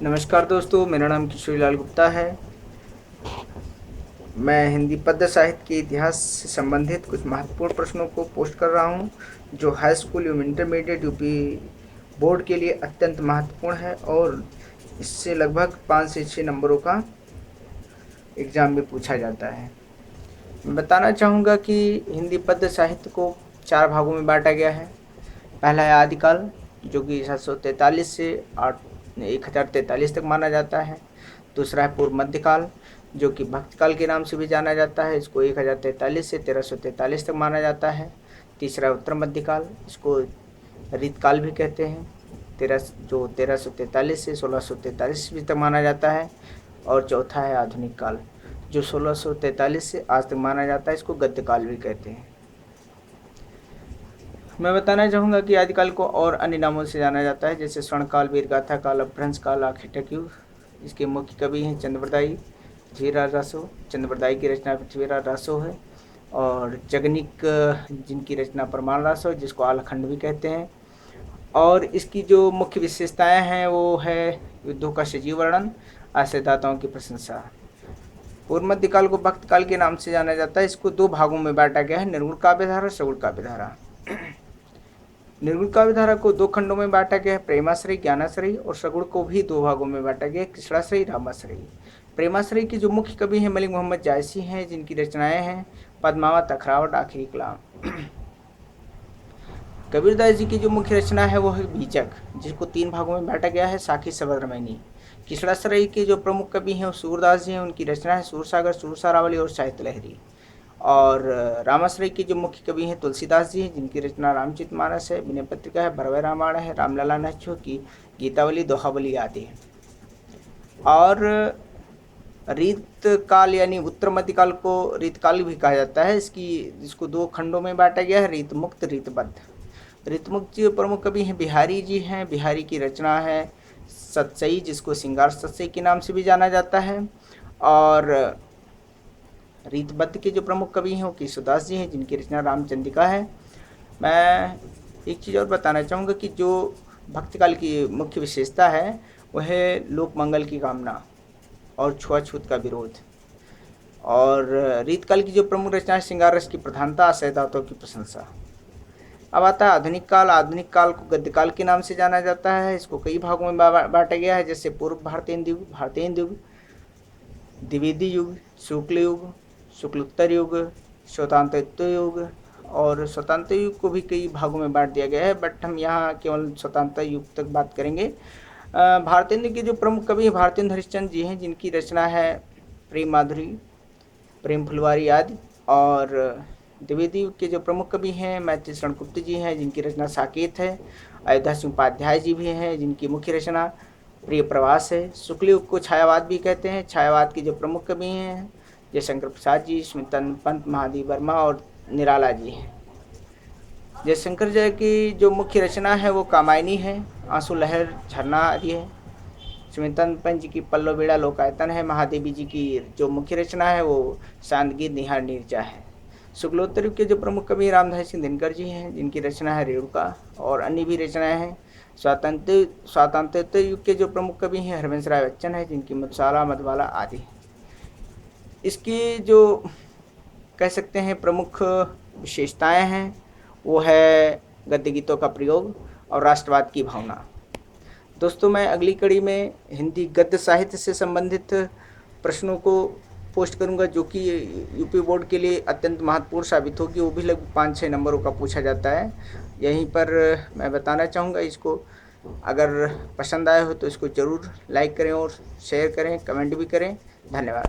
नमस्कार दोस्तों, मेरा नाम किशोरीलाल गुप्ता है। मैं हिंदी पद्य साहित्य के इतिहास से संबंधित कुछ महत्वपूर्ण प्रश्नों को पोस्ट कर रहा हूं, जो हाई स्कूल एवं इंटरमीडिएट यूपी बोर्ड के लिए अत्यंत महत्वपूर्ण है और इससे लगभग 5 से 6 नंबरों का एग्ज़ाम में पूछा जाता है। मैं बताना चाहूँगा कि हिंदी पद्य साहित्य को 4 भागों में बांटा गया है। पहला है आदिकाल, जो कि 743 से 1043 तक माना जाता है। दूसरा है पूर्व मध्यकाल, जो कि भक्तकाल के नाम से भी जाना जाता है। इसको 1043 से 1343 तक माना जाता है। तीसरा उत्तर मध्यकाल, इसको रीतकाल भी कहते हैं, 1343 से 1643 ईस्वी तक माना जाता है। और चौथा है आधुनिक काल, जो 1643 से आज तक माना जाता है। इसको गद्यकाल भी कहते हैं। मैं बताना चाहूँगा कि आदिकाल को और अन्य नामों से जाना जाता है, जैसे स्वर्णकाल, वीरगाथा काल, अपभ्रंश काल, आखेटक युग। इसके मुख्य कवि हैं चंद्रबरदाई, पृथ्वीराज रासो। चंद्रबरदाई की रचना पृथ्वीराज रासो है। और जगनिक, जिनकी रचना परमाण रासो, जिसको आलखंड भी कहते हैं। और इसकी जो मुख्य विशेषताएं हैं वो है युद्धों का सजीव वर्णन, आश्रयदाताओं की प्रशंसा। पूर्व मध्यकाल को भक्त काल के नाम से जाना जाता है। इसको 2 भागों में बांटा गया है, निर्गुण काव्यधारा और सगुण काव्यधारा। निर्गुण काव्यधारा को 2 खंडों में बांटा गया है, प्रेमाश्रयी, ज्ञानाश्रयी। और सगुण को भी 2 भागों में बांटा गया है, कृष्णाश्रयी, रामाश्रयी। प्रेमाश्रयी के जो मुख्य कवि हैं मलिक मोहम्मद जायसी हैं, जिनकी रचनाएं हैं पद्मावत, अखरावट, आखिरी कलाम। कबीरदास जी की जो मुख्य रचना है वो है बीजक, जिसको 3 भागों में बांटा गया है, साखी, सबल, रमैनी। कृष्णाश्रयी के जो प्रमुख कवि हैं वो सूरदास जी हैं, उनकी रचना है सूरसागर, सूरसारावली और साहित्य लहरी। और रामाश्रय के जो मुख्य कवि हैं तुलसीदास जी हैं, जिनकी रचना रामचरितमानस है, विनय पत्रिका है, भरवय रामायण है, रामलला नच्चो की गीतावली, दोहावली आदि है। और रीतकाल यानी उत्तर मध्यकाल को रीतकाल भी कहा जाता है। इसको 2 खंडों में बांटा गया है, रीतमुक्त, रीतबद्ध। रीतमुक्त जी प्रमुख कवि हैं बिहारी जी हैं। बिहारी की रचना है सतसई, जिसको श्रृंगार सतसई के नाम से भी जाना जाता है। और रीतबद्ध के जो प्रमुख कवि हैं वो केशवदास जी हैं, जिनकी रचना रामचंद्रिका है। मैं एक चीज़ और बताना चाहूँगा कि जो भक्तकाल की मुख्य विशेषता है वह है लोक मंगल की कामना और छुआछूत का विरोध। और रीतकाल की जो प्रमुख रचना है श्रृंगार रस की प्रधानता, आश्रयदाताओं की प्रशंसा। अब आता है आधुनिक काल। आधुनिक काल को गद्यकाल के नाम से जाना जाता है। इसको कई भागों में बांटा गया है, जैसे पूर्व भारतेंदु युग, भारतेंदु युग, द्विवेदी युग, शुक्ल युग, शुक्लोत्तर युग, स्वतंत्र युग। और स्वतंत्र युग को भी कई भागों में बांट दिया गया है, बट हम यहाँ केवल स्वतंत्र युग तक बात करेंगे। भारतेंदु के जो प्रमुख कवि हैं भारतेंदु हरिश्चंद्र जी हैं, जिनकी रचना है प्रेम माधुरी, प्रेम फुलवारी आदि। और द्विवेदी युग के जो प्रमुख कवि हैं मैथिली शरण गुप्त जी हैं, जिनकी रचना साकेत है। अयोध्या सिंह उपाध्याय जी भी हैं, जिनकी मुख्य रचना प्रिय प्रवास है। शुक्ल युग को छायावाद भी कहते हैं। छायावाद के जो प्रमुख कवि हैं जयशंकर प्रसाद जी, स्मितन पंत, महादेव वर्मा और निराला जी हैं। जयशंकर जय की जो मुख्य रचना है वो कामायनी है, आंसू लहर, झरना आदि है। स्मितन पंत जी की पल्लव बेड़ा लोकायतन है। महादेवी जी की जो मुख्य रचना है वो शांतगीत, निहार नीरजा है। शुक्लोत्तर युग के जो प्रमुख कवि रामधारी सिंह दिनकर जी हैं, जिनकी रचना है रेणुका। और अन्य भी रचनाएं हैं। स्वातंत्र युग के जो प्रमुख कवि हैं हरवंश राय बच्चन है, जिनकी मधुशाला, मधुबाला आदि। इसकी जो कह सकते हैं प्रमुख विशेषताएं हैं वो है गद्य गीतों का प्रयोग और राष्ट्रवाद की भावना। दोस्तों, मैं अगली कड़ी में हिंदी गद्य साहित्य से संबंधित प्रश्नों को पोस्ट करूंगा, जो कि यूपी बोर्ड के लिए अत्यंत महत्वपूर्ण साबित होगी। वो भी लगभग 5-6 नंबरों का पूछा जाता है। यहीं पर मैं बताना चाहूँगा, इसको अगर पसंद आया हो तो इसको ज़रूर लाइक करें और शेयर करें, कमेंट भी करें। धन्यवाद।